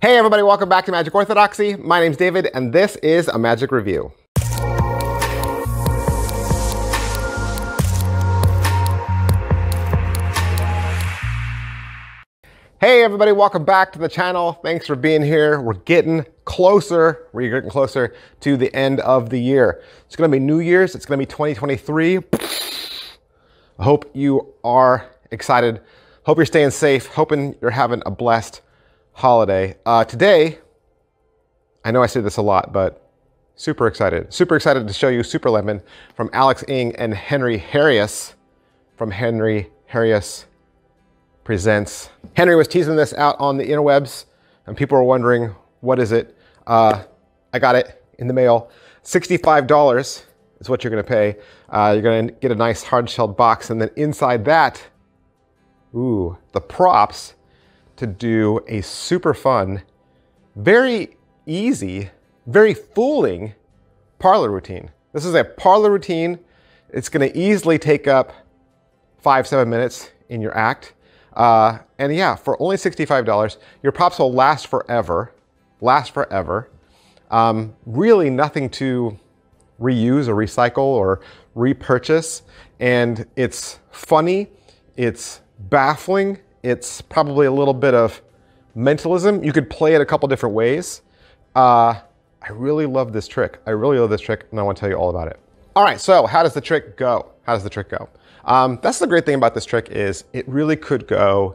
Hey everybody, welcome back to Magic Orthodoxy. My name's David and this is a Magic Review. Hey everybody, welcome back to the channel. Thanks for being here. We're getting closer to the end of the year. It's gonna be New Year's, it's gonna be 2023. I hope you are excited. Hope you're staying safe, hoping you're having a blessed holiday. Today, I know I say this a lot, but super excited to show you Super Lemon from Alex Ng and Henry Harrius from Henry Harrius Presents. Henry was teasing this out on the interwebs and people were wondering, what is it? I got it in the mail. $65 is what you're gonna pay. You're gonna get a nice hard-shelled box, and then inside that, ooh, the props to do a super fun, very easy, very fooling parlor routine. This is a parlor routine. It's gonna easily take up 5-7 minutes in your act. And yeah, for only $65, your props will last forever, really nothing to reuse or recycle or repurchase. And it's funny, it's baffling, it's probably a little bit of mentalism. You could play it a couple different ways. I really love this trick. And I want to tell you all about it. All right, so how does the trick go? That's the great thing about this trick is it really could go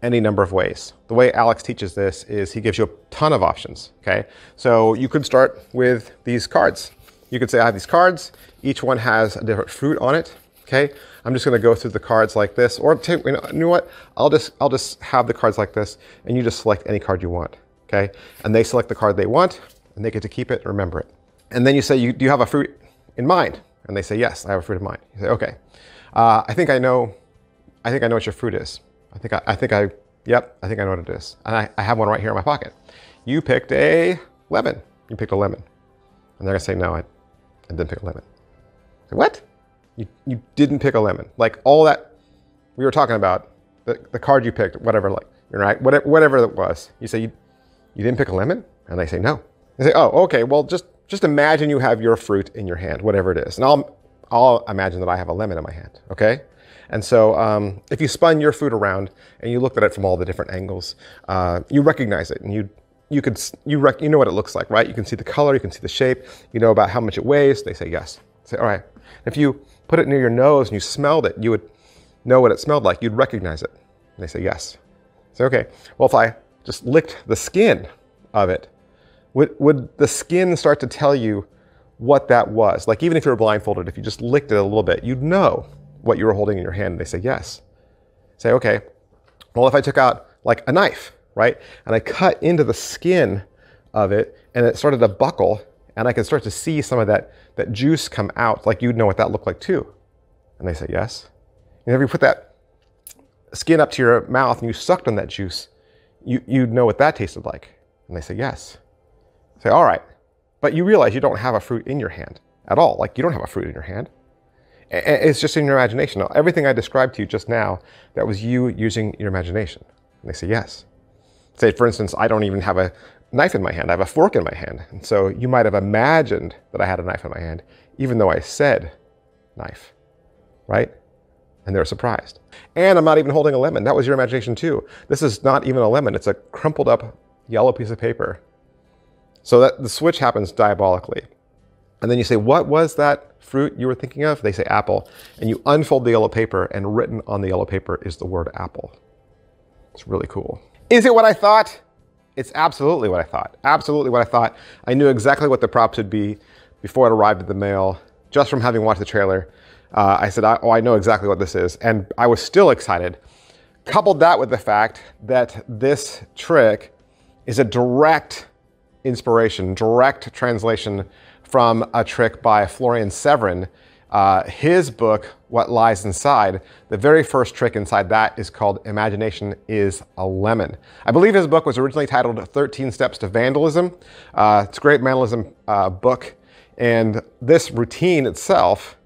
any number of ways. The way Alex teaches this is he gives you a ton of options, okay? So you could start with these cards. You could say, I have these cards. Each one has a different fruit on it, okay? I'm just gonna go through the cards like this, or take, you know what? I'll just have the cards like this, and you just select any card you want, okay? And they select the card they want, and they get to keep it and remember it. And then you say, do you have a fruit in mind? And they say, yes, I have a fruit in mind. You say, okay. I think I know what your fruit is. I think I know what it is. And I have one right here in my pocket. You picked a lemon. You picked a lemon. And they're gonna say, no, I didn't pick a lemon. Say, what? You didn't pick a lemon. Like all that we were talking about, the card you picked, whatever, like, you're right, whatever it was. You say, you didn't pick a lemon? And they say, no. They say, oh, okay, well, just imagine you have your fruit in your hand, whatever it is. And I'll imagine that I have a lemon in my hand, okay? And so if you spun your fruit around and you looked at it from all the different angles, you recognize it and you know what it looks like, right? You can see the color, you can see the shape, you know about how much it weighs. They say yes. Say, all right. If you put it near your nose and you smelled it, you would know what it smelled like. You'd recognize it. And they say yes. Say, okay, well, if I just licked the skin of it, would the skin start to tell you what that was? Like even if you were blindfolded, if you just licked it a little bit, you'd know what you were holding in your hand. And they say yes. Say, okay, well, if I took out like a knife, right? And I cut into the skin of it and it started to buckle and I could start to see some of that juice come out, like you'd know what that looked like too. And they say yes. And if you put that skin up to your mouth and you sucked on that juice, you'd know what that tasted like. And they say yes. Say, all right. But you realize you don't have a fruit in your hand at all. Like you don't have a fruit in your hand. It's just in your imagination. Now, everything I described to you just now, that was you using your imagination. And they say yes. Say, for instance, I don't even have a knife in my hand. I have a fork in my hand. And so you might have imagined that I had a knife in my hand, even though I said knife, right? And they're surprised. And I'm not even holding a lemon. That was your imagination too. This is not even a lemon. It's a crumpled up yellow piece of paper. So that the switch happens diabolically. And then you say, what was that fruit you were thinking of? They say apple. And you unfold the yellow paper and written on the yellow paper is the word apple. It's really cool. Is it what I thought? It's absolutely what I thought. Absolutely what I thought. I knew exactly what the props would be before it arrived in the mail, just from having watched the trailer. I said, oh, I know exactly what this is. And I was still excited. Coupled that with the fact that this trick is a direct inspiration, direct translation from a trick by Florian Severin. His book, What Lies Inside, the very first trick inside that is called Imagination is a Lemon. I believe his book was originally titled 13 Steps to Vandalism. It's a great vandalism book. And this routine itself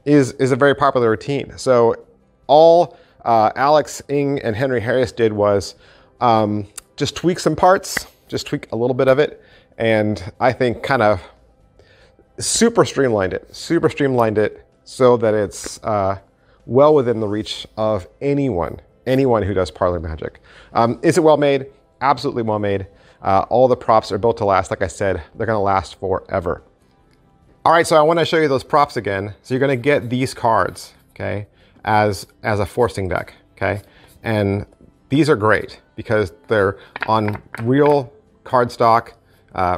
is a very popular routine. So all Alex Ng and Henry Harrius did was just tweak some parts, just tweak a little bit of it, and I think kind of super streamlined it so that it's well within the reach of anyone who does parlor magic. Is it well made? Absolutely well made. All the props are built to last. Like I said, they're gonna last forever. All right, so I wanna show you those props again. So you're gonna get these cards, okay, as a forcing deck, okay? And these are great because they're on real cardstock,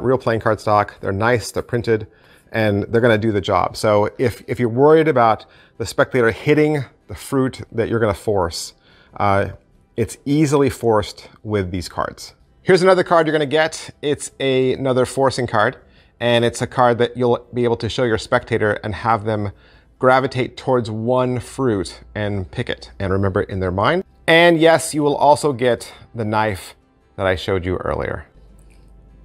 real playing cardstock. They're nice, they're printed, and they're gonna do the job. So if you're worried about the spectator hitting the fruit that you're gonna force, it's easily forced with these cards. Here's another card you're gonna get. It's another forcing card, and it's a card that you'll be able to show your spectator and have them gravitate towards one fruit and pick it and remember it in their mind. And yes, you will also get the knife that I showed you earlier.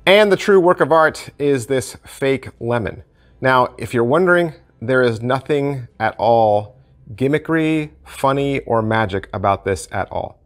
And the true work of art is this fake lemon. Now, if you're wondering, there is nothing at all gimmickry, funny, or magic about this at all.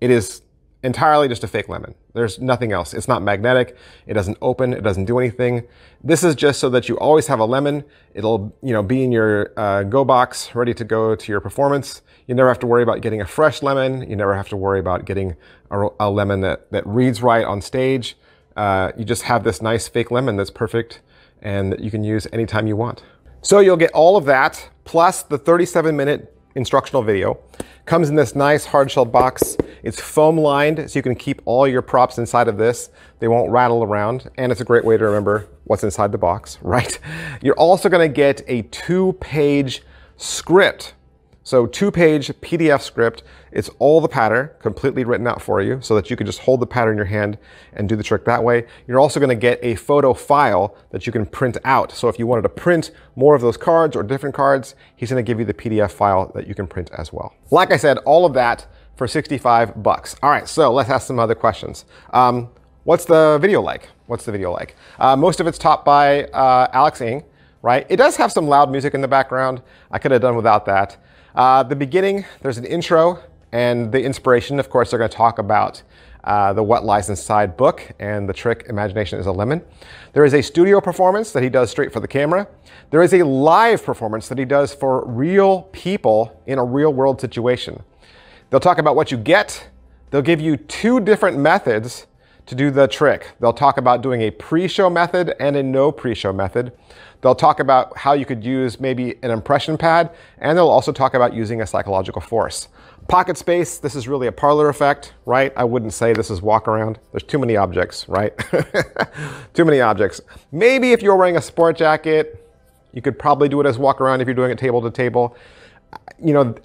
It is entirely just a fake lemon. There's nothing else. It's not magnetic. It doesn't open. It doesn't do anything. This is just so that you always have a lemon. It'll, be in your go box, ready to go to your performance. You never have to worry about getting a fresh lemon. You never have to worry about getting a lemon that reads right on stage. You just have this nice fake lemon that's perfect and that you can use anytime you want. So you'll get all of that, plus the 37-minute instructional video. Comes in this nice hard-shelled box. It's foam lined, so you can keep all your props inside of this. They won't rattle around, and it's a great way to remember what's inside the box, right? You're also gonna get a 2-page script. So 2-page PDF script. It's all the pattern completely written out for you so that you can just hold the pattern in your hand and do the trick that way. You're also gonna get a photo file that you can print out. So if you wanted to print more of those cards or different cards, he's gonna give you the PDF file that you can print as well. Like I said, all of that for 65 bucks. All right, so let's ask some other questions. What's the video like? Most of it's taught by Alex Ng, right? It does have some loud music in the background. I could have done without that. The beginning, there's an intro and the inspiration. Of course, they're going to talk about the What Lies Inside book and the trick Imagination is a Lemon. There is a studio performance that he does straight for the camera. There is a live performance that he does for real people in a real world situation. They'll talk about what you get. They'll give you 2 different methods to do the trick. They'll talk about doing a pre-show method and a no pre-show method. They'll talk about how you could use maybe an impression pad, and they'll also talk about using a psychological force. Pocket space, this is really a parlor effect, right? I wouldn't say this is walk around. There's too many objects, right? Too many objects. Maybe if you're wearing a sport jacket, you could probably do it as walk around if you're doing it table to table.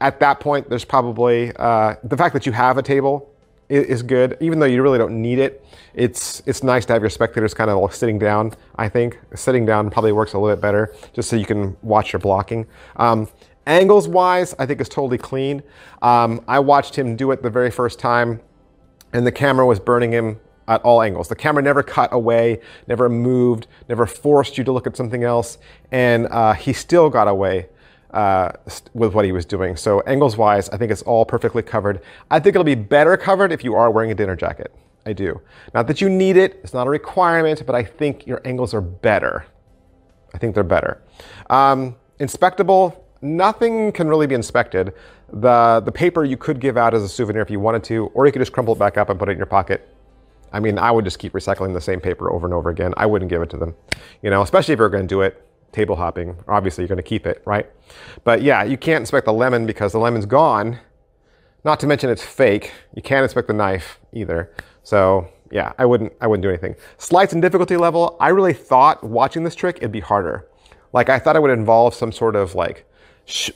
At that point, there's probably, the fact that you have a table is good, even though you really don't need it. It's nice to have your spectators kind of all sitting down, I think. Sitting down probably works a little bit better, just so you can watch your blocking. Angles-wise, I think it's totally clean. I watched him do it the very first time, and the camera was burning him at all angles. The camera never cut away, never moved, never forced you to look at something else, and he still got away with what he was doing. So angles-wise, I think it's all perfectly covered. I think it'll be better covered if you are wearing a dinner jacket. I do. Not that you need it, it's not a requirement, but I think your angles are better. I think they're better. Inspectable, nothing can really be inspected. The paper you could give out as a souvenir if you wanted to, or you could just crumple it back up and put it in your pocket. I mean, I would just keep recycling the same paper over and over again. I wouldn't give it to them, especially if you're going to do it. Table hopping, obviously you're going to keep it, right? But yeah, you can't inspect the lemon because the lemon's gone. Not to mention it's fake. You can't inspect the knife either. So yeah, I wouldn't do anything. Slights and difficulty level, I really thought watching this trick it'd be harder. Like I thought it would involve some sort of like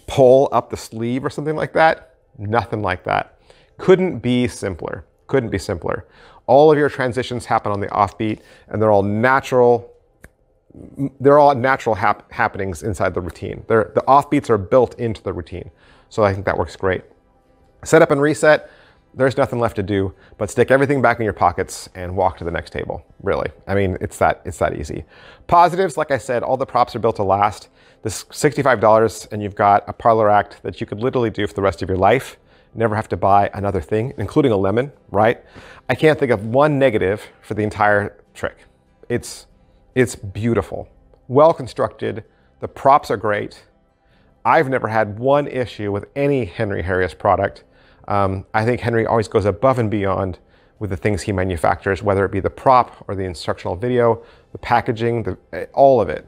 pull up the sleeve or something like that. Nothing like that. Couldn't be simpler. Couldn't be simpler. All of your transitions happen on the offbeat, and they're all natural. They're all natural happenings inside the routine. The offbeats are built into the routine. So I think that works great. Set up and reset, there's nothing left to do but stick everything back in your pockets and walk to the next table, really. I mean, it's that easy. Positives, like I said, all the props are built to last. This $65 and you've got a parlor act that you could literally do for the rest of your life never have to buy another thing, including a lemon, right? I can't think of one negative for the entire trick. It's beautiful, well constructed. The props are great. I've never had one issue with any Henry Harris product. I think Henry always goes above and beyond with the things he manufactures, whether it be the prop or the instructional video, the packaging, all of it.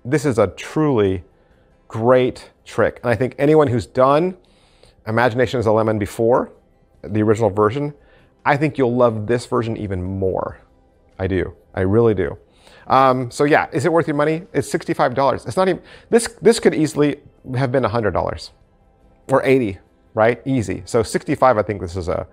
This is a truly great trick. And I think anyone who's done Imagination as a Lemon before, the original version, I think you'll love this version even more. I do. I really do. So yeah, is it worth your money? It's $65. It's not even, this could easily have been $100 or 80, right? Easy. So 65, I think this is a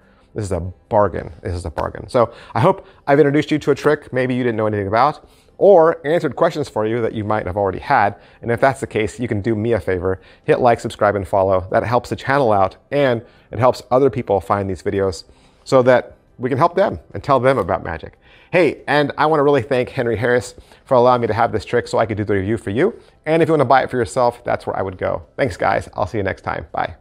bargain. This is a bargain. So I hope I've introduced you to a trick maybe you didn't know anything about, or answered questions for you that you might have already had. And if that's the case, you can do me a favor, hit like, subscribe, and follow. That helps the channel out, and it helps other people find these videos so that we can help them and tell them about magic. Hey, and I want to really thank Henry Harris for allowing me to have this trick so I could do the review for you. And if you want to buy it for yourself, that's where I would go. Thanks, guys. I'll see you next time. Bye.